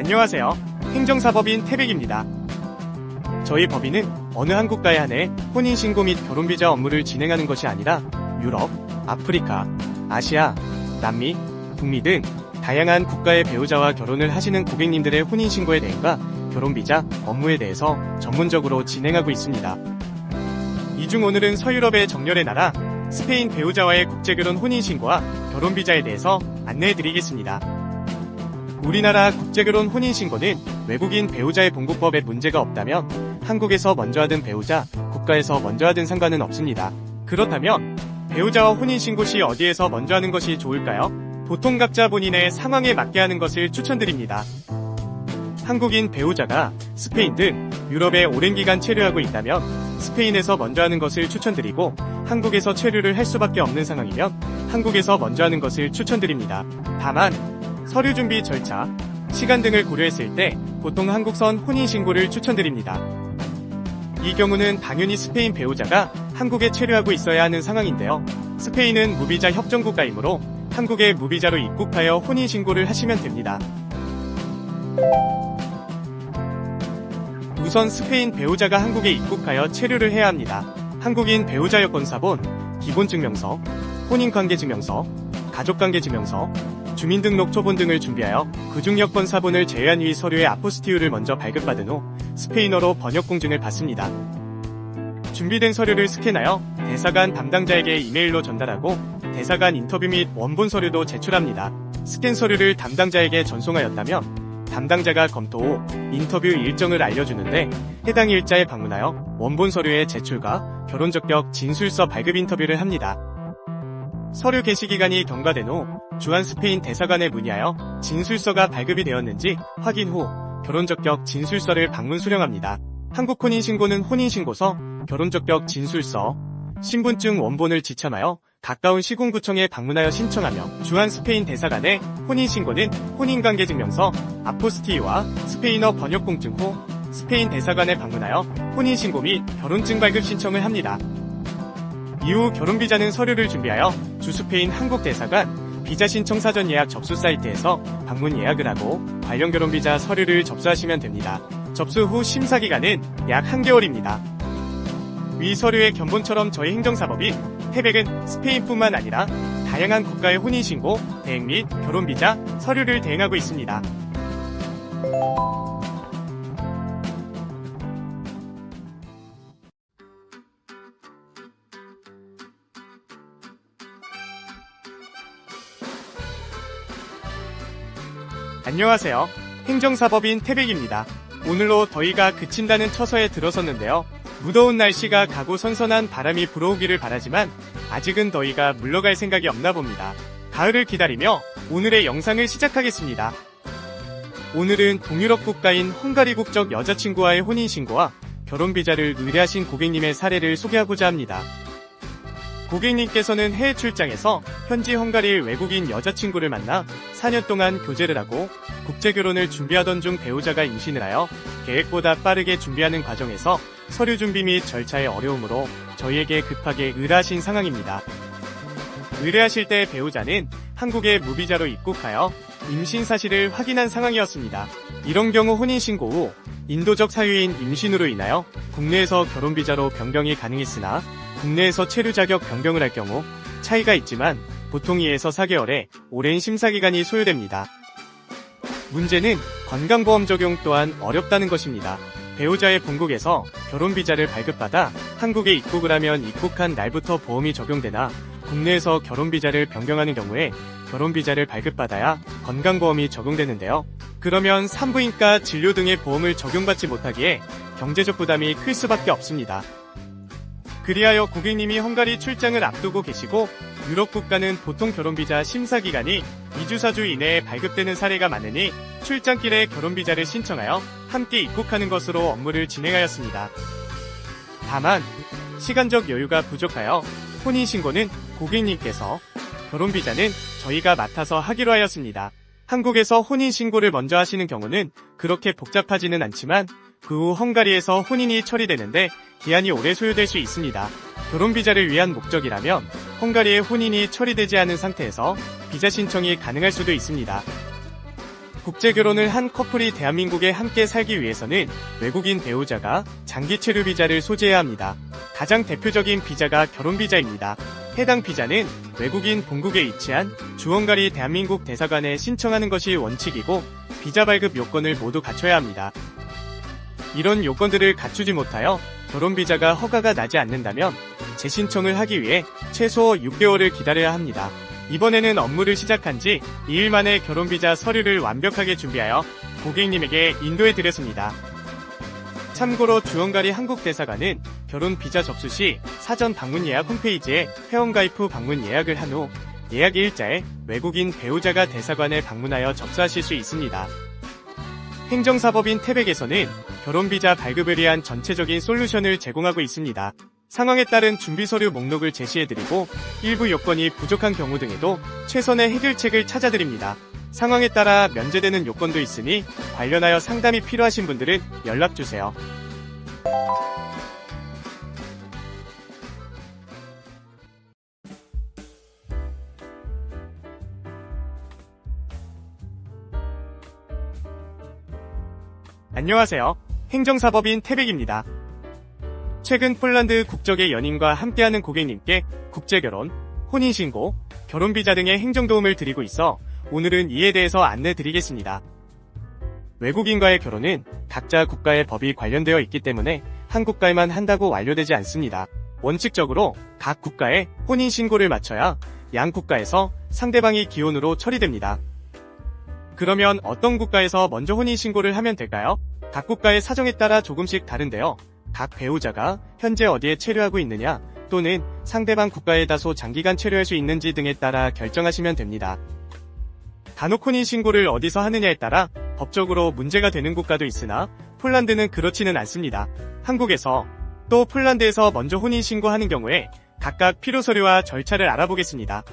안녕하세요. 행정사법인 태백입니다. 저희 법인은 어느 한 국가에 한해 혼인신고 및 결혼비자 업무를 진행하는 것이 아니라 유럽, 아프리카, 아시아, 남미, 북미 등 다양한 국가의 배우자와 결혼을 하시는 고객님들의 혼인신고에 대해과 결혼비자 업무에 대해서 전문적으로 진행하고 있습니다. 이 중 오늘은 서유럽의 정열의 나라 스페인 배우자와의 국제결혼 혼인신고와 결혼비자에 대해서 안내해드리겠습니다. 우리나라 국제결혼 혼인신고는 외국인 배우자의 본국법에 문제가 없다면 한국에서 먼저 하든 배우자, 국가에서 먼저 하든 상관은 없습니다. 그렇다면 배우자와 혼인신고 시 어디에서 먼저 하는 것이 좋을까요? 보통 각자 본인의 상황에 맞게 하는 것을 추천드립니다. 한국인 배우자가 스페인 등 유럽에 오랜 기간 체류하고 있다면 스페인에서 먼저 하는 것을 추천드리고 한국에서 체류를 할 수밖에 없는 상황이면 한국에서 먼저 하는 것을 추천드립니다. 다만 서류 준비 절차, 시간 등을 고려했을 때 보통 한국선 혼인신고를 추천드립니다. 이 경우는 당연히 스페인 배우자가 한국에 체류하고 있어야 하는 상황인데요. 스페인은 무비자 협정국가이므로 한국에 무비자로 입국하여 혼인신고를 하시면 됩니다. 우선 스페인 배우자가 한국에 입국하여 체류를 해야 합니다. 한국인 배우자 여권사본, 기본증명서, 혼인관계증명서, 가족관계증명서, 주민등록 초본 등을 준비하여 그중 여권사본을 제외한 위 서류의 아포스티유를 먼저 발급받은 후 스페인어로 번역 공증을 받습니다. 준비된 서류를 스캔하여 대사관 담당자에게 이메일로 전달하고 대사관 인터뷰 및 원본 서류도 제출합니다. 스캔 서류를 담당자에게 전송하였다면 담당자가 검토 후 인터뷰 일정을 알려주는데 해당 일자에 방문하여 원본 서류의 제출과 결혼적격 진술서 발급 인터뷰를 합니다. 서류 게시기간이 경과된 후 주한 스페인 대사관에 문의하여 진술서가 발급이 되었는지 확인 후 결혼적격 진술서를 방문 수령합니다. 한국 혼인신고는 혼인신고서, 결혼적격 진술서, 신분증 원본을 지참하여 가까운 시군구청에 방문하여 신청하며 주한 스페인 대사관에 혼인신고는 혼인관계증명서, 아포스티유와 스페인어 번역 공증 후 스페인 대사관에 방문하여 혼인신고 및 결혼증 발급 신청을 합니다. 이후 결혼비자는 서류를 준비하여 주 스페인 한국 대사관 비자 신청 사전 예약 접수 사이트에서 방문 예약을 하고 관련 결혼비자 서류를 접수하시면 됩니다. 접수 후 심사기간은 약 1개월입니다. 위 서류의 견본처럼 저희 행정사법인 태백은 스페인뿐만 아니라 다양한 국가의 혼인신고, 대행 및 결혼비자 서류를 대행하고 있습니다. 안녕하세요. 행정사법인 태백입니다. 오늘로 더위가 그친다는 처서에 들어섰는데요. 무더운 날씨가 가고 선선한 바람이 불어오기를 바라지만 아직은 더위가 물러갈 생각이 없나 봅니다. 가을을 기다리며 오늘의 영상을 시작하겠습니다. 오늘은 동유럽 국가인 헝가리 국적 여자친구와의 혼인신고와 결혼비자를 의뢰하신 고객님의 사례를 소개하고자 합니다. 고객님께서는 해외 출장에서 현지 헝가리의 외국인 여자친구를 만나 4년 동안 교제를 하고 국제결혼을 준비하던 중 배우자가 임신을 하여 계획보다 빠르게 준비하는 과정에서 서류 준비 및 절차의 어려움으로 저희에게 급하게 의뢰하신 상황입니다. 의뢰하실 때 배우자는 한국에 무비자로 입국하여 임신 사실을 확인한 상황이었습니다. 이런 경우 혼인신고 후 인도적 사유인 임신으로 인하여 국내에서 결혼비자로 변경이 가능했으나 국내에서 체류 자격 변경을 할 경우 차이가 있지만 보통 2에서 4개월의 오랜 심사기간이 소요됩니다. 문제는 건강보험 적용 또한 어렵다는 것입니다. 배우자의 본국에서 결혼비자를 발급받아 한국에 입국을 하면 입국한 날부터 보험이 적용되나 국내에서 결혼비자를 변경하는 경우에 결혼비자를 발급받아야 건강보험이 적용되는데요. 그러면 산부인과 진료 등의 보험을 적용받지 못하기에 경제적 부담이 클 수밖에 없습니다. 그리하여 고객님이 헝가리 출장을 앞두고 계시고 유럽 국가는 보통 결혼비자 심사기간이 2주 4주 이내에 발급되는 사례가 많으니 출장길에 결혼비자를 신청하여 함께 입국하는 것으로 업무를 진행하였습니다. 다만 시간적 여유가 부족하여 혼인신고는 고객님께서, 결혼비자는 저희가 맡아서 하기로 하였습니다. 한국에서 혼인신고를 먼저 하시는 경우는 그렇게 복잡하지는 않지만 그 후 헝가리에서 혼인이 처리되는데 기한이 오래 소요될 수 있습니다. 결혼비자를 위한 목적이라면 헝가리에 혼인이 처리되지 않은 상태에서 비자 신청이 가능할 수도 있습니다. 국제결혼을 한 커플이 대한민국에 함께 살기 위해서는 외국인 배우자가 장기 체류 비자를 소지해야 합니다. 가장 대표적인 비자가 결혼비자입니다. 해당 비자는 외국인 본국에 위치한 주헌가리 대한민국 대사관에 신청하는 것이 원칙이고 비자 발급 요건을 모두 갖춰야 합니다. 이런 요건들을 갖추지 못하여 결혼비자가 허가가 나지 않는다면 재신청을 하기 위해 최소 6개월을 기다려야 합니다. 이번에는 업무를 시작한 지 2일 만에 결혼비자 서류를 완벽하게 준비하여 고객님에게 인도해드렸습니다. 참고로 주헌가리 한국대사관은 결혼비자 접수 시 사전 방문 예약 홈페이지에 회원가입 후 방문 예약을 한 후 예약 일자에 외국인 배우자가 대사관에 방문하여 접수하실 수 있습니다. 행정사법인 태백에서는 결혼비자 발급을 위한 전체적인 솔루션을 제공하고 있습니다. 상황에 따른 준비서류 목록을 제시해드리고 일부 요건이 부족한 경우 등에도 최선의 해결책을 찾아드립니다. 상황에 따라 면제되는 요건도 있으니 관련하여 상담이 필요하신 분들은 연락주세요. 안녕하세요. 행정사법인 태백입니다. 최근 폴란드 국적의 연인과 함께하는 고객님께 국제결혼, 혼인신고, 결혼비자 등의 행정도움을 드리고 있어 오늘은 이에 대해서 안내드리겠습니다. 외국인과의 결혼은 각자 국가의 법이 관련되어 있기 때문에 한 국가에만 한다고 완료되지 않습니다. 원칙적으로 각 국가의 혼인신고를 마쳐야 양 국가에서 상대방이 기혼으로 처리됩니다. 그러면 어떤 국가에서 먼저 혼인신고를 하면 될까요? 각 국가의 사정에 따라 조금씩 다른데요. 각 배우자가 현재 어디에 체류하고 있느냐 또는 상대방 국가에 다소 장기간 체류할 수 있는지 등에 따라 결정하시면 됩니다. 간혹 혼인신고를 어디서 하느냐에 따라 법적으로 문제가 되는 국가도 있으나 폴란드는 그렇지는 않습니다. 한국에서 또 폴란드에서 먼저 혼인신고하는 경우에 각각 필요서류와 절차를 알아보겠습니다.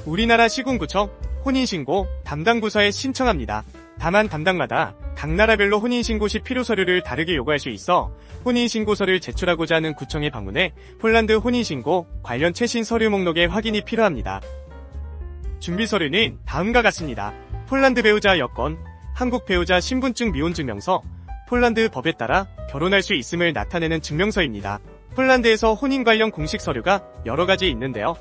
우리나라 시군구청 혼인신고 담당 부서에 신청합니다. 다만 담당마다 각 나라별로 혼인신고 시 필요서류를 다르게 요구할 수 있어 혼인신고서를 제출하고자 하는 구청에 방문해 폴란드 혼인신고 관련 최신 서류 목록의 확인이 필요합니다. 준비서류는 다음과 같습니다. 폴란드 배우자 여권, 한국 배우자 신분증 미혼증명서, 폴란드 법에 따라 결혼할 수 있음을 나타내는 증명서입니다. 폴란드에서 혼인 관련 공식 서류가 여러 가지 있는데요.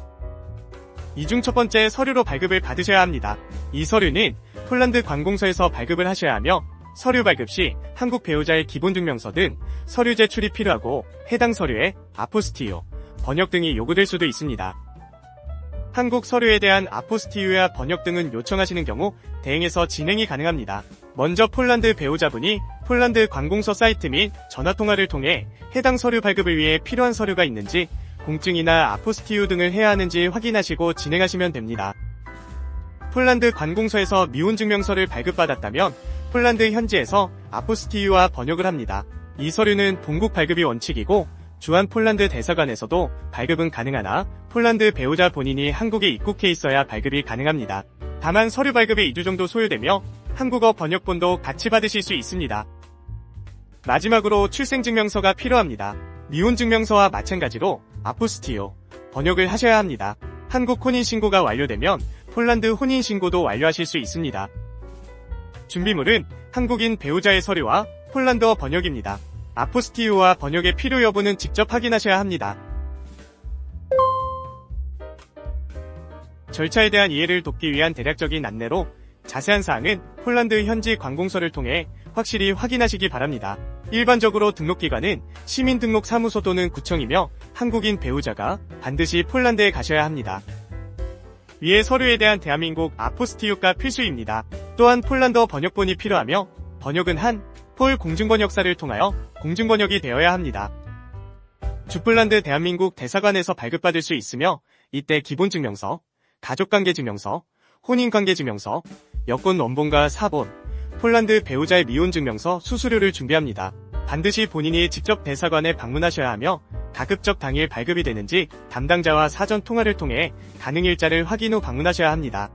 이 중 첫 번째 서류로 발급을 받으셔야 합니다. 이 서류는 폴란드 관공서에서 발급을 하셔야 하며 서류 발급 시 한국 배우자의 기본증명서 등 서류 제출이 필요하고 해당 서류에 아포스티유, 번역 등이 요구될 수도 있습니다. 한국 서류에 대한 아포스티유와 번역 등은 요청하시는 경우 대행해서 진행이 가능합니다. 먼저 폴란드 배우자분이 폴란드 관공서 사이트 및 전화통화를 통해 해당 서류 발급을 위해 필요한 서류가 있는지 공증이나 아포스티유 등을 해야 하는지 확인하시고 진행하시면 됩니다. 폴란드 관공서에서 미혼증명서를 발급받았다면 폴란드 현지에서 아포스티유와 번역을 합니다. 이 서류는 본국 발급이 원칙이고 주한 폴란드 대사관에서도 발급은 가능하나 폴란드 배우자 본인이 한국에 입국해 있어야 발급이 가능합니다. 다만 서류 발급에 2주 정도 소요되며 한국어 번역본도 같이 받으실 수 있습니다. 마지막으로 출생증명서가 필요합니다. 미혼증명서와 마찬가지로 아포스티유, 번역을 하셔야 합니다. 한국 혼인신고가 완료되면 폴란드 혼인신고도 완료하실 수 있습니다. 준비물은 한국인 배우자의 서류와 폴란드어 번역입니다. 아포스티유와 번역의 필요 여부는 직접 확인하셔야 합니다. 절차에 대한 이해를 돕기 위한 대략적인 안내로 자세한 사항은 폴란드 현지 관공서를 통해 확실히 확인하시기 바랍니다. 일반적으로 등록기관은 시민등록사무소 또는 구청이며 한국인 배우자가 반드시 폴란드에 가셔야 합니다. 위의 서류에 대한 대한민국 아포스티유가 필수입니다. 또한 폴란드어 번역본이 필요하며 번역은 한 폴 공중번역사를 통하여 공중번역이 되어야 합니다. 주폴란드 대한민국 대사관에서 발급받을 수 있으며 이때 기본증명서, 가족관계증명서, 혼인관계증명서, 여권 원본과 사본, 폴란드 배우자의 미혼증명서, 수수료를 준비합니다. 반드시 본인이 직접 대사관에 방문하셔야 하며 가급적 당일 발급이 되는지 담당자와 사전 통화를 통해 가능 일자를 확인 후 방문하셔야 합니다.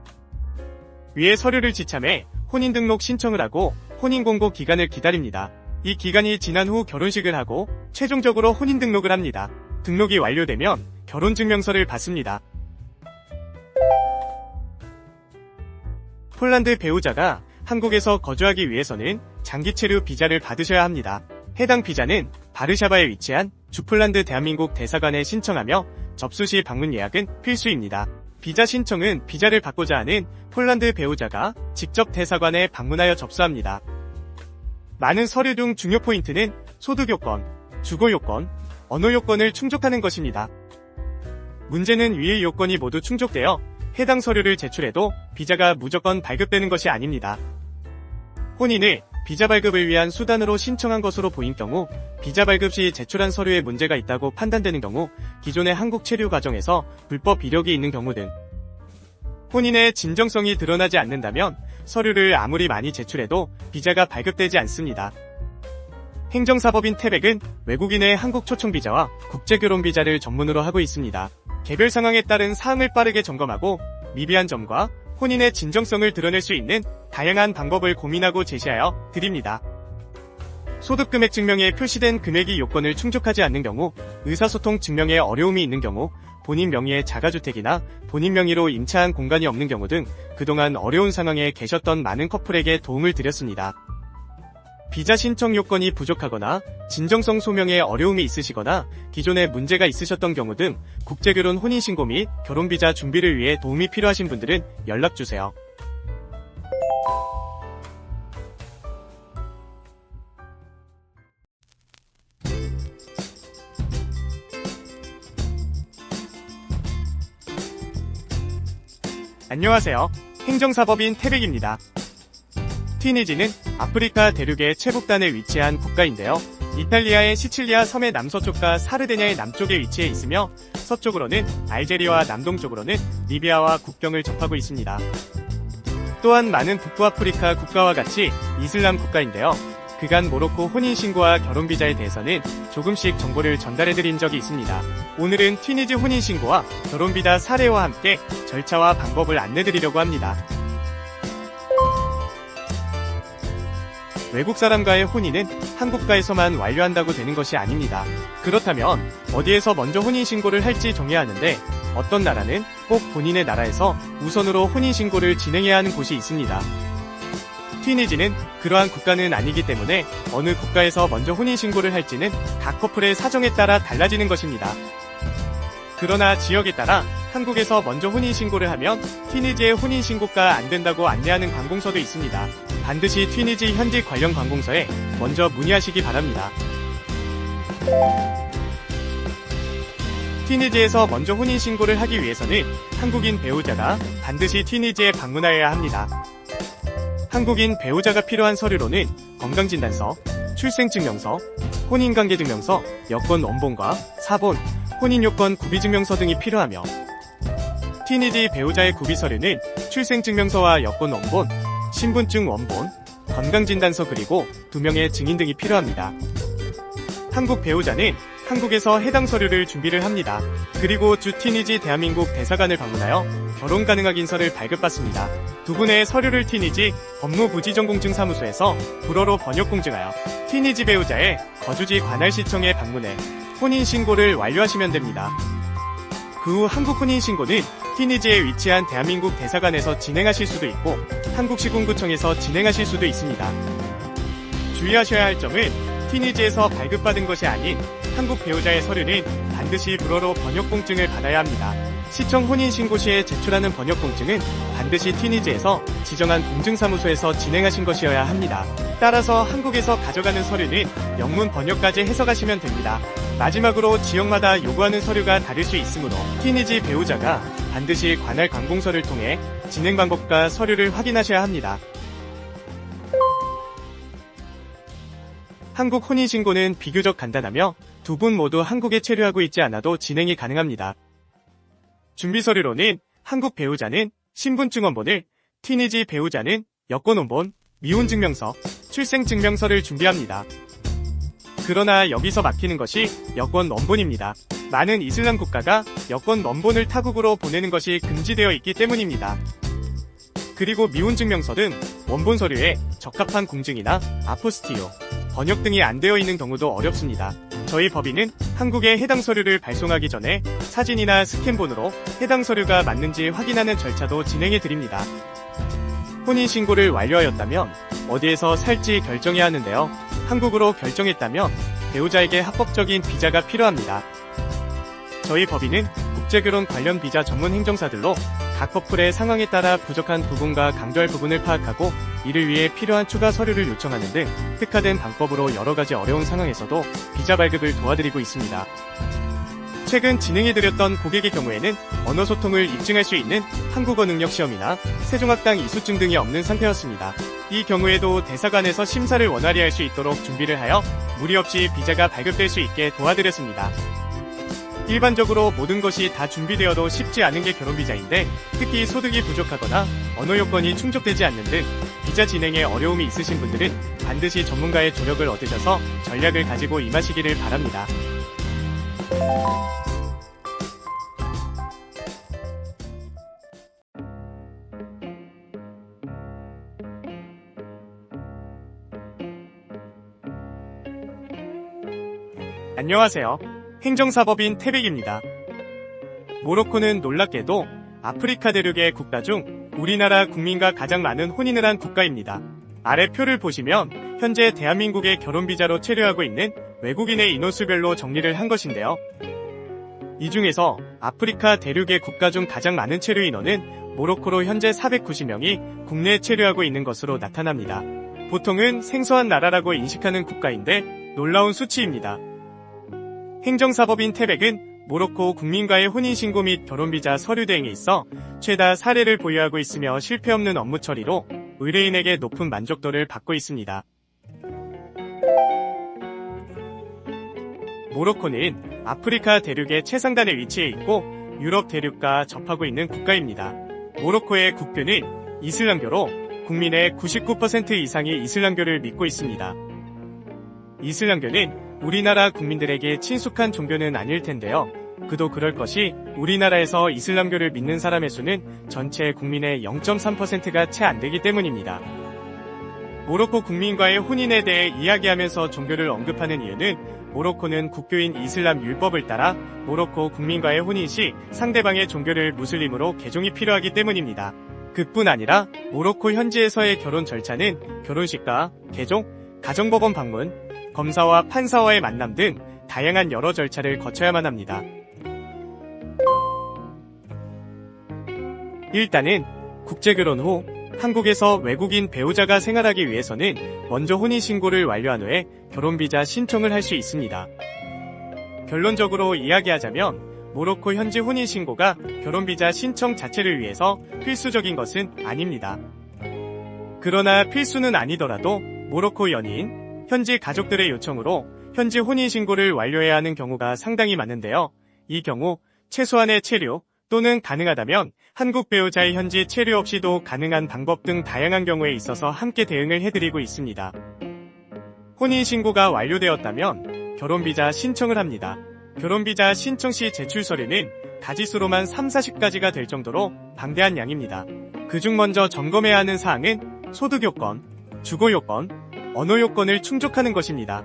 위의 서류를 지참해 혼인등록 신청을 하고 혼인공고 기간을 기다립니다. 이 기간이 지난 후 결혼식을 하고 최종적으로 혼인등록을 합니다. 등록이 완료되면 결혼증명서를 받습니다. 폴란드 배우자가 한국에서 거주하기 위해서는 장기 체류 비자를 받으셔야 합니다. 해당 비자는 바르샤바에 위치한 주폴란드 대한민국 대사관에 신청하며 접수 시 방문 예약은 필수입니다. 비자 신청은 비자를 받고자 하는 폴란드 배우자가 직접 대사관에 방문하여 접수합니다. 많은 서류 중 중요 포인트는 소득 요건, 주거 요건, 언어 요건을 충족하는 것입니다. 문제는 위의 요건이 모두 충족되어 해당 서류를 제출해도 비자가 무조건 발급되는 것이 아닙니다. 혼인을 비자 발급을 위한 수단으로 신청한 것으로 보인 경우, 비자 발급 시 제출한 서류에 문제가 있다고 판단되는 경우, 기존의 한국 체류 과정에서 불법 이력이 있는 경우 등 혼인의 진정성이 드러나지 않는다면 서류를 아무리 많이 제출해도 비자가 발급되지 않습니다. 행정사법인 태백은 외국인의 한국 초청 비자와 국제결혼 비자를 전문으로 하고 있습니다. 개별 상황에 따른 사항을 빠르게 점검하고 미비한 점과 혼인의 진정성을 드러낼 수 있는 다양한 방법을 고민하고 제시하여 드립니다. 소득금액 증명에 표시된 금액이 요건을 충족하지 않는 경우, 의사소통 증명에 어려움이 있는 경우, 본인 명의의 자가주택이나 본인 명의로 임차한 공간이 없는 경우 등 그동안 어려운 상황에 계셨던 많은 커플에게 도움을 드렸습니다. 비자 신청 요건이 부족하거나 진정성 소명에 어려움이 있으시거나 기존에 문제가 있으셨던 경우 등 국제결혼 혼인신고 및 결혼비자 준비를 위해 도움이 필요하신 분들은 연락주세요. 안녕하세요. 행정사법인 태백입니다. 튀니지는 아프리카 대륙의 최북단에 위치한 국가인데요. 이탈리아의 시칠리아 섬의 남서쪽과 사르데냐의 남쪽에 위치해 있으며 서쪽으로는 알제리와 남동쪽으로는 리비아와 국경을 접하고 있습니다. 또한 많은 북부아프리카 국가와 같이 이슬람 국가인데요. 그간 모로코 혼인신고와 결혼비자에 대해서는 조금씩 정보를 전달해드린 적이 있습니다. 오늘은 튀니지 혼인신고와 결혼비자 사례와 함께 절차와 방법을 안내드리려고 합니다. 외국 사람과의 혼인은 한국가에서만 완료한다고 되는 것이 아닙니다. 그렇다면 어디에서 먼저 혼인신고를 할지 정해야 하는데 어떤 나라는 꼭 본인의 나라에서 우선으로 혼인신고를 진행해야 하는 곳이 있습니다. 튀니지는 그러한 국가는 아니기 때문에 어느 국가에서 먼저 혼인신고를 할지는 각 커플의 사정에 따라 달라지는 것입니다. 그러나 지역에 따라 한국에서 먼저 혼인신고를 하면 튀니지의 혼인신고가 안 된다고 안내하는 관공서도 있습니다. 반드시 튀니지 현지 관련 관공서에 먼저 문의하시기 바랍니다. 튀니지에서 먼저 혼인신고를 하기 위해서는 한국인 배우자가 반드시 튀니지에 방문하여야 합니다. 한국인 배우자가 필요한 서류로는 건강진단서, 출생증명서, 혼인관계증명서, 여권 원본과 사본, 혼인요건 구비증명서 등이 필요하며 튀니지 배우자의 구비서류는 출생증명서와 여권 원본, 신분증 원본, 건강진단서 그리고 2명의 증인 등이 필요합니다. 한국 배우자는 한국에서 해당 서류를 준비를 합니다. 그리고 주 튀니지 대한민국 대사관을 방문하여 결혼 가능한 인서를 발급받습니다. 두 분의 서류를 튀니지 법무부지정공증사무소에서 불어로 번역 공증하여 튀니지 배우자의 거주지 관할시청에 방문해 혼인신고를 완료하시면 됩니다. 그 후 한국 혼인신고는 튀니지에 위치한 대한민국 대사관에서 진행하실 수도 있고 한국시군구청에서 진행하실 수도 있습니다. 주의하셔야 할 점은 튀니지에서 발급받은 것이 아닌 한국 배우자의 서류는 반드시 불어로 번역공증을 받아야 합니다. 시청 혼인신고 시에 제출하는 번역공증은 반드시 튀니지에서 지정한 공증사무소에서 진행하신 것이어야 합니다. 따라서 한국에서 가져가는 서류는 영문 번역까지 해석하시면 됩니다. 마지막으로 지역마다 요구하는 서류가 다를 수 있으므로 튀니지 배우자가 반드시 관할 관공서를 통해 진행 방법과 서류를 확인하셔야 합니다. 한국 혼인신고는 비교적 간단하며 두 분 모두 한국에 체류하고 있지 않아도 진행이 가능합니다. 준비서류로는 한국 배우자는 신분증 원본을, 튀니지 배우자는 여권 원본, 미혼증명서, 출생증명서를 준비합니다. 그러나 여기서 막히는 것이 여권 원본입니다. 많은 이슬람 국가가 여권 원본을 타국으로 보내는 것이 금지되어 있기 때문입니다. 그리고 미혼증명서 등 원본 서류에 적합한 공증이나 아포스티요, 번역 등이 안 되어 있는 경우도 어렵습니다. 저희 법인은 한국에 해당 서류를 발송하기 전에 사진이나 스캔본으로 해당 서류가 맞는지 확인하는 절차도 진행해 드립니다. 혼인신고를 완료하였다면 어디에서 살지 결정해야 하는데요. 한국으로 결정했다면 배우자에게 합법적인 비자가 필요합니다. 저희 법인은 국제결혼 관련 비자 전문 행정사들로 각 커플의 상황에 따라 부족한 부분과 강조할 부분을 파악하고 이를 위해 필요한 추가 서류를 요청하는 등 특화된 방법으로 여러가지 어려운 상황에서도 비자 발급을 도와드리고 있습니다. 최근 진행해드렸던 고객의 경우에는 언어소통을 입증할 수 있는 한국어 능력시험이나 세종학당 이수증 등이 없는 상태였습니다. 이 경우에도 대사관에서 심사를 원활히 할 수 있도록 준비를 하여 무리 없이 비자가 발급될 수 있게 도와드렸습니다. 일반적으로 모든 것이 다 준비되어도 쉽지 않은 게 결혼비자인데 특히 소득이 부족하거나 언어 요건이 충족되지 않는 등 비자 진행에 어려움이 있으신 분들은 반드시 전문가의 조력을 얻으셔서 전략을 가지고 임하시기를 바랍니다. 안녕하세요. 행정사법인 태백입니다. 모로코는 놀랍게도 아프리카 대륙의 국가 중 우리나라 국민과 가장 많은 혼인을 한 국가입니다. 아래 표를 보시면 현재 대한민국의 결혼비자로 체류하고 있는 외국인의 인원수별로 정리를 한 것인데요. 이 중에서 아프리카 대륙의 국가 중 가장 많은 체류 인원은 모로코로 현재 490명이 국내에 체류하고 있는 것으로 나타납니다. 보통은 생소한 나라라고 인식하는 국가인데 놀라운 수치입니다. 행정사법인 태백은 모로코 국민과의 혼인신고 및 결혼비자 서류 대행에 있어 최다 사례를 보유하고 있으며 실패 없는 업무 처리로 의뢰인에게 높은 만족도를 받고 있습니다. 모로코는 아프리카 대륙의 최상단에 위치해 있고 유럽 대륙과 접하고 있는 국가입니다. 모로코의 국교는 이슬람교로 국민의 99% 이상이 이슬람교를 믿고 있습니다. 이슬람교는 우리나라 국민들에게 친숙한 종교는 아닐 텐데요. 그도 그럴 것이 우리나라에서 이슬람교를 믿는 사람의 수는 전체 국민의 0.3%가 채 안 되기 때문입니다. 모로코 국민과의 혼인에 대해 이야기하면서 종교를 언급하는 이유는 모로코는 국교인 이슬람 율법을 따라 모로코 국민과의 혼인 시 상대방의 종교를 무슬림으로 개종이 필요하기 때문입니다. 그뿐 아니라 모로코 현지에서의 결혼 절차는 결혼식과 개종, 가정법원 방문, 검사와 판사와의 만남 등 다양한 여러 절차를 거쳐야만 합니다. 일단은 국제결혼 후 한국에서 외국인 배우자가 생활하기 위해서는 먼저 혼인신고를 완료한 후에 결혼비자 신청을 할 수 있습니다. 결론적으로 이야기하자면 모로코 현지 혼인신고가 결혼비자 신청 자체를 위해서 필수적인 것은 아닙니다. 그러나 필수는 아니더라도 모로코 연인, 현지 가족들의 요청으로 현지 혼인신고를 완료해야 하는 경우가 상당히 많은데요. 이 경우 최소한의 체류 또는 가능하다면 한국 배우자의 현지 체류 없이도 가능한 방법 등 다양한 경우에 있어서 함께 대응을 해드리고 있습니다. 혼인신고가 완료되었다면 결혼비자 신청을 합니다. 결혼비자 신청 시 제출 서류는 가지수로만 3-40가지가 될 정도로 방대한 양입니다. 그중 먼저 점검해야 하는 사항은 소득요건, 주거요건, 언어요건을 충족하는 것입니다.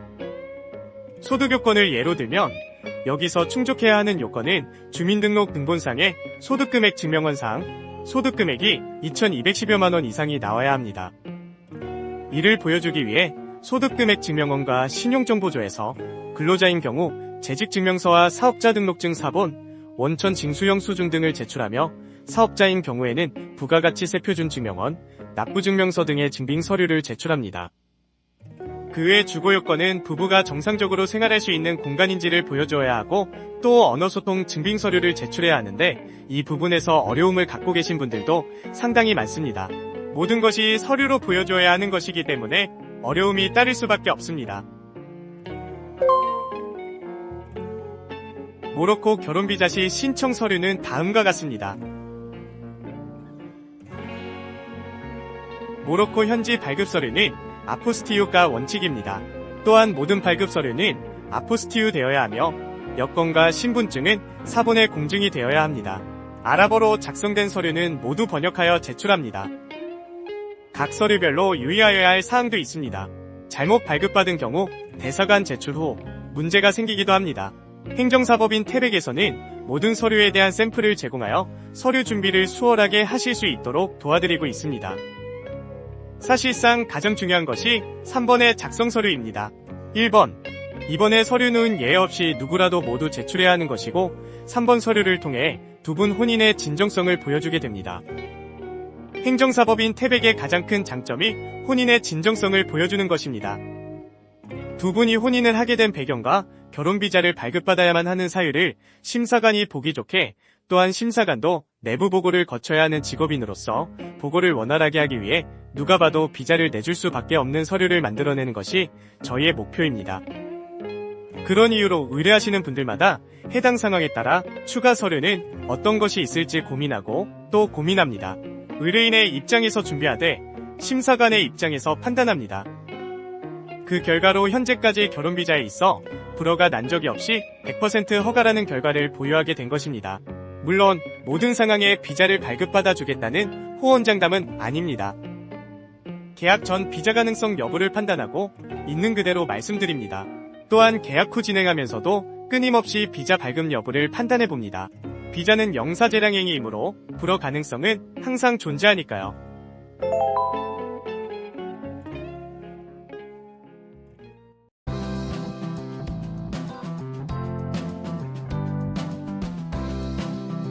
소득요건을 예로 들면 여기서 충족해야 하는 요건은 주민등록 등본상의 소득금액 증명원상, 소득금액이 2,210여만원 이상이 나와야 합니다. 이를 보여주기 위해 소득금액 증명원과 신용정보조에서 근로자인 경우 재직증명서와 사업자 등록증 사본, 원천 징수형 수준 등을 제출하며 사업자인 경우에는 부가가치세표준 증명원, 납부증명서 등의 증빙 서류를 제출합니다. 그 외 주거요건은 부부가 정상적으로 생활할 수 있는 공간인지를 보여줘야 하고 또 언어소통 증빙 서류를 제출해야 하는데 이 부분에서 어려움을 갖고 계신 분들도 상당히 많습니다. 모든 것이 서류로 보여줘야 하는 것이기 때문에 어려움이 따를 수밖에 없습니다. 모로코 결혼비자 시 신청 서류는 다음과 같습니다. 모로코 현지 발급 서류는 아포스티유가 원칙입니다. 또한 모든 발급 서류는 아포스티유 되어야 하며 여권과 신분증은 사본에 공증이 되어야 합니다. 아랍어로 작성된 서류는 모두 번역하여 제출합니다. 각 서류별로 유의하여야 할 사항도 있습니다. 잘못 발급받은 경우 대사관 제출 후 문제가 생기기도 합니다. 행정사법인 태백에서는 모든 서류에 대한 샘플을 제공하여 서류 준비를 수월하게 하실 수 있도록 도와드리고 있습니다. 사실상 가장 중요한 것이 3번의 작성 서류입니다. 1번. 이번의 서류는 예외 없이 누구라도 모두 제출해야 하는 것이고 3번 서류를 통해 두 분 혼인의 진정성을 보여주게 됩니다. 행정사법인 태백의 가장 큰 장점이 혼인의 진정성을 보여주는 것입니다. 두 분이 혼인을 하게 된 배경과 결혼비자를 발급받아야만 하는 사유를 심사관이 보기 좋게 또한 심사관도 내부 보고를 거쳐야 하는 직업인으로서 보고를 원활하게 하기 위해 누가 봐도 비자를 내줄 수밖에 없는 서류를 만들어내는 것이 저희의 목표입니다. 그런 이유로 의뢰하시는 분들마다 해당 상황에 따라 추가 서류는 어떤 것이 있을지 고민하고 또 고민합니다. 의뢰인의 입장에서 준비하되 심사관의 입장에서 판단합니다. 그 결과로 현재까지 결혼비자에 있어 불허가 난 적이 없이 100% 허가라는 결과를 보유하게 된 것입니다. 물론 모든 상황에 비자를 발급받아 주겠다는 호언장담은 아닙니다. 계약 전 비자 가능성 여부를 판단하고 있는 그대로 말씀드립니다. 또한 계약 후 진행하면서도 끊임없이 비자 발급 여부를 판단해봅니다. 비자는 영사재량행위이므로 불허 가능성은 항상 존재하니까요.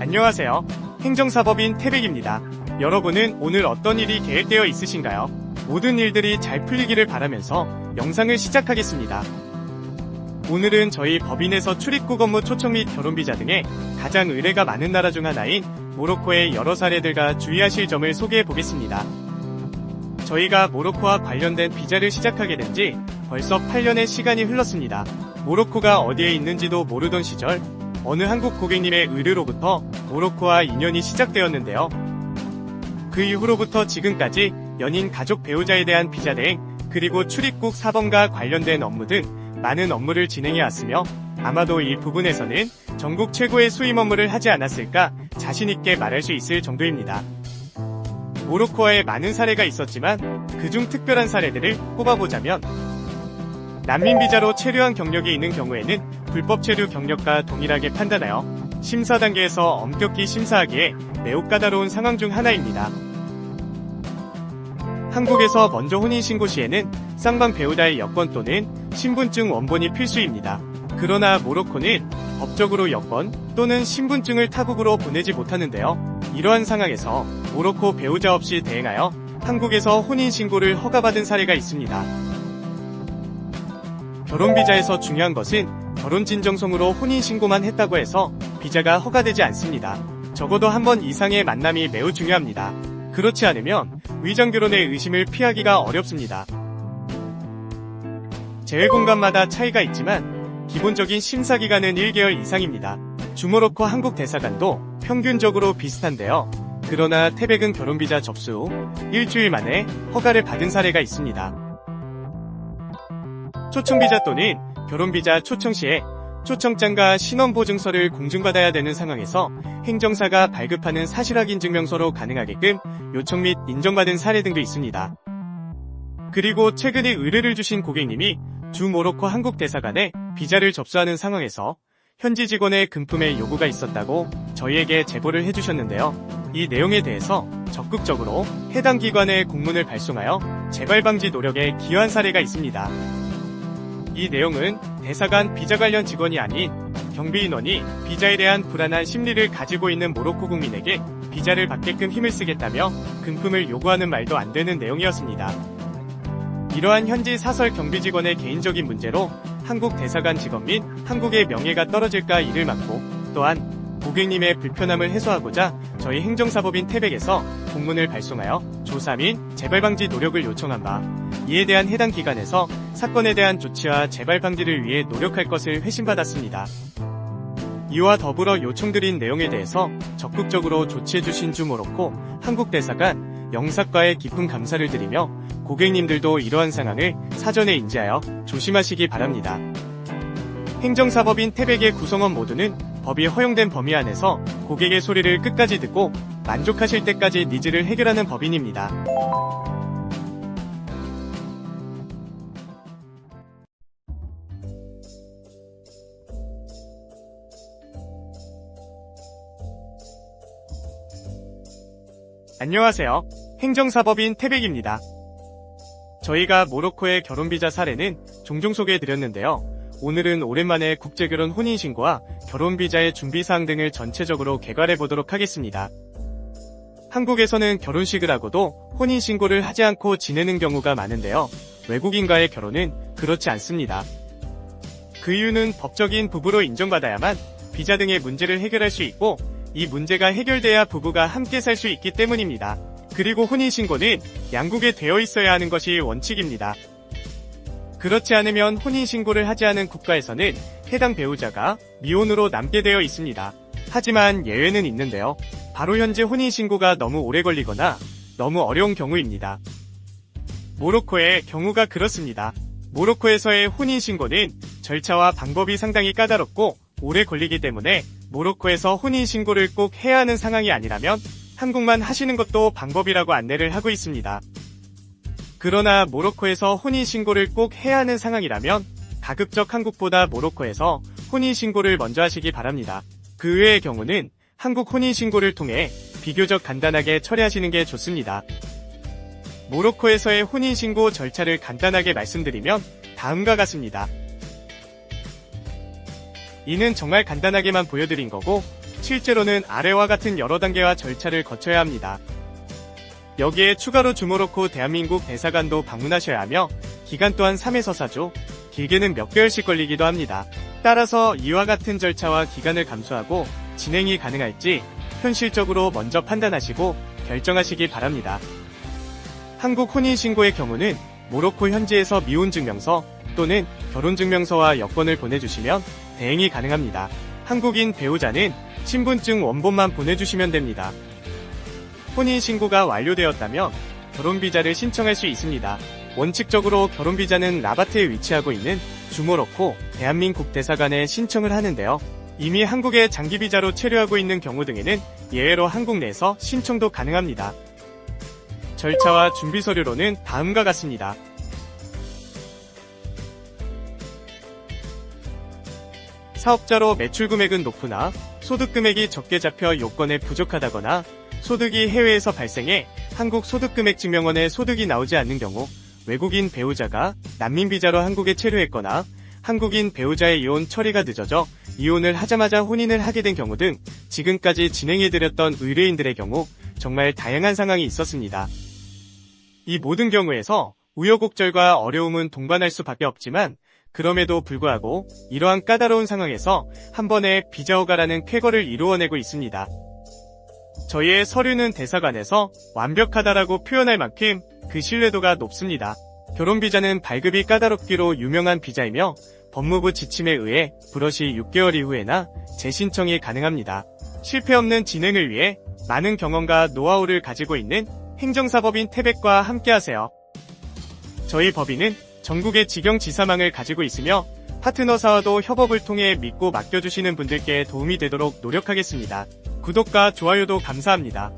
안녕하세요. 행정사법인 태백입니다. 여러분은 오늘 어떤 일이 계획되어 있으신가요? 모든 일들이 잘 풀리기를 바라면서 영상을 시작하겠습니다. 오늘은 저희 법인에서 출입국 업무 초청 및 결혼비자 등의 가장 의뢰가 많은 나라 중 하나인 모로코의 여러 사례들과 주의하실 점을 소개해 보겠습니다. 저희가 모로코와 관련된 비자를 시작하게 된 지 벌써 8년의 시간이 흘렀습니다. 모로코가 어디에 있는지도 모르던 시절 어느 한국 고객님의 의뢰로부터 모로코와 인연이 시작되었는데요. 그 이후로부터 지금까지 연인 가족 배우자에 대한 비자 대행 그리고 출입국 사범과 관련된 업무 등 많은 업무를 진행해왔으며 아마도 이 부분에서는 전국 최고의 수임 업무를 하지 않았을까 자신있게 말할 수 있을 정도입니다. 모로코와의 많은 사례가 있었지만 그중 특별한 사례들을 꼽아보자면 난민 비자로 체류한 경력이 있는 경우에는 불법 체류 경력과 동일하게 판단하여 심사 단계에서 엄격히 심사하기에 매우 까다로운 상황 중 하나입니다. 한국에서 먼저 혼인신고 시에는 쌍방 배우자의 여권 또는 신분증 원본이 필수입니다. 그러나 모로코는 법적으로 여권 또는 신분증을 타국으로 보내지 못하는데요. 이러한 상황에서 모로코 배우자 없이 대행하여 한국에서 혼인신고를 허가받은 사례가 있습니다. 결혼비자에서 중요한 것은 결혼진정성으로 혼인신고만 했다고 해서 비자가 허가되지 않습니다. 적어도 한 번 이상의 만남이 매우 중요합니다. 그렇지 않으면 위장결혼의 의심을 피하기가 어렵습니다. 재외공간마다 차이가 있지만 기본적인 심사기간은 1개월 이상입니다. 주모로코 한국 대사관도 평균적으로 비슷한데요. 그러나 태백은 결혼비자 접수 후 일주일 만에 허가를 받은 사례가 있습니다. 초청비자 또는 결혼비자 초청 시에 초청장과 신원보증서를 공증받아야 되는 상황에서 행정사가 발급하는 사실확인증명서로 가능하게끔 요청 및 인정받은 사례 등도 있습니다. 그리고 최근에 의뢰를 주신 고객님이 주 모로코 한국 대사관에 비자를 접수하는 상황에서 현지 직원의 금품의 요구가 있었다고 저희에게 제보를 해주셨는데요. 이 내용에 대해서 적극적으로 해당 기관에 공문을 발송하여 재발 방지 노력에 기여한 사례가 있습니다. 이 내용은 대사관 비자 관련 직원이 아닌 경비인원이 비자에 대한 불안한 심리를 가지고 있는 모로코 국민에게 비자를 받게끔 힘을 쓰겠다며 금품을 요구하는 말도 안 되는 내용이었습니다. 이러한 현지 사설 경비 직원의 개인적인 문제로 한국 대사관 직원 및 한국의 명예가 떨어질까 이를 막고 또한 고객님의 불편함을 해소하고자 저희 행정사법인 태백에서 공문을 발송하여 조사 및 재발 방지 노력을 요청한 바 이에 대한 해당 기관에서 사건에 대한 조치와 재발 방지를 위해 노력할 것을 회신받았습니다. 이와 더불어 요청드린 내용에 대해서 적극적으로 조치해주신 주 모로코 한국 대사관 영사과에 깊은 감사를 드리며 고객님들도 이러한 상황을 사전에 인지하여 조심하시기 바랍니다. 행정사법인 태백의 구성원 모두는 법이 허용된 범위 안에서 고객의 소리를 끝까지 듣고 만족하실 때까지 니즈를 해결하는 법인입니다. 안녕하세요. 행정사법인 태백입니다. 저희가 모로코의 결혼비자 사례는 종종 소개해드렸는데요. 오늘은 오랜만에 국제결혼 혼인신고와 결혼비자의 준비사항 등을 전체적으로 개괄해보도록 하겠습니다. 한국에서는 결혼식을 하고도 혼인신고를 하지 않고 지내는 경우가 많은데요. 외국인과의 결혼은 그렇지 않습니다. 그 이유는 법적인 부부로 인정받아야만 비자 등의 문제를 해결할 수 있고, 이 문제가 해결돼야 부부가 함께 살 수 있기 때문입니다. 그리고 혼인신고는 양국에 되어 있어야 하는 것이 원칙입니다. 그렇지 않으면 혼인신고를 하지 않은 국가에서는 해당 배우자가 미혼으로 남게 되어 있습니다. 하지만 예외는 있는데요. 바로 현재 혼인신고가 너무 오래 걸리거나 너무 어려운 경우입니다. 모로코의 경우가 그렇습니다. 모로코에서의 혼인신고는 절차와 방법이 상당히 까다롭고 오래 걸리기 때문에 모로코에서 혼인신고를 꼭 해야 하는 상황이 아니라면 한국만 하시는 것도 방법이라고 안내를 하고 있습니다. 그러나 모로코에서 혼인신고를 꼭 해야 하는 상황이라면 가급적 한국보다 모로코에서 혼인신고를 먼저 하시기 바랍니다. 그 외의 경우는 한국 혼인신고를 통해 비교적 간단하게 처리하시는 게 좋습니다. 모로코에서의 혼인신고 절차를 간단하게 말씀드리면 다음과 같습니다. 이는 정말 간단하게만 보여드린 거고, 실제로는 아래와 같은 여러 단계와 절차를 거쳐야 합니다. 여기에 추가로 주모로코 대한민국 대사관도 방문하셔야 하며 기간 또한 3에서 4주, 길게는 몇 개월씩 걸리기도 합니다. 따라서 이와 같은 절차와 기간을 감수하고 진행이 가능할지 현실적으로 먼저 판단하시고 결정하시기 바랍니다. 한국 혼인신고의 경우는 모로코 현지에서 미혼증명서 또는 결혼증명서와 여권을 보내주시면 대행이 가능합니다. 한국인 배우자는 신분증 원본만 보내주시면 됩니다. 혼인신고가 완료되었다면 결혼비자를 신청할 수 있습니다. 원칙적으로 결혼비자는 라바트에 위치하고 있는 주모로코 대한민국 대사관에 신청을 하는데요. 이미 한국에 장기비자로 체류하고 있는 경우 등에는 예외로 한국 내에서 신청도 가능합니다. 절차와 준비 서류로는 다음과 같습니다. 사업자로 매출 금액은 높으나 소득 금액이 적게 잡혀 요건에 부족하다거나 소득이 해외에서 발생해 한국 소득금액 증명원에 소득이 나오지 않는 경우, 외국인 배우자가 난민비자로 한국에 체류했거나 한국인 배우자의 이혼 처리가 늦어져 이혼을 하자마자 혼인을 하게 된 경우 등 지금까지 진행해드렸던 의뢰인들의 경우 정말 다양한 상황이 있었습니다. 이 모든 경우에서 우여곡절과 어려움은 동반할 수밖에 없지만, 그럼에도 불구하고 이러한 까다로운 상황에서 한 번에 비자 허가라는 쾌거를 이루어내고 있습니다. 저희의 서류는 대사관에서 완벽하다라고 표현할 만큼 그 신뢰도가 높습니다. 결혼비자는 발급이 까다롭기로 유명한 비자이며 법무부 지침에 의해 불허시 6개월 이후에나 재신청이 가능합니다. 실패 없는 진행을 위해 많은 경험과 노하우를 가지고 있는 행정사법인 태백과 함께하세요. 저희 법인은 전국의 직영지사망을 가지고 있으며 파트너사와도 협업을 통해 믿고 맡겨주시는 분들께 도움이 되도록 노력하겠습니다. 구독과 좋아요도 감사합니다.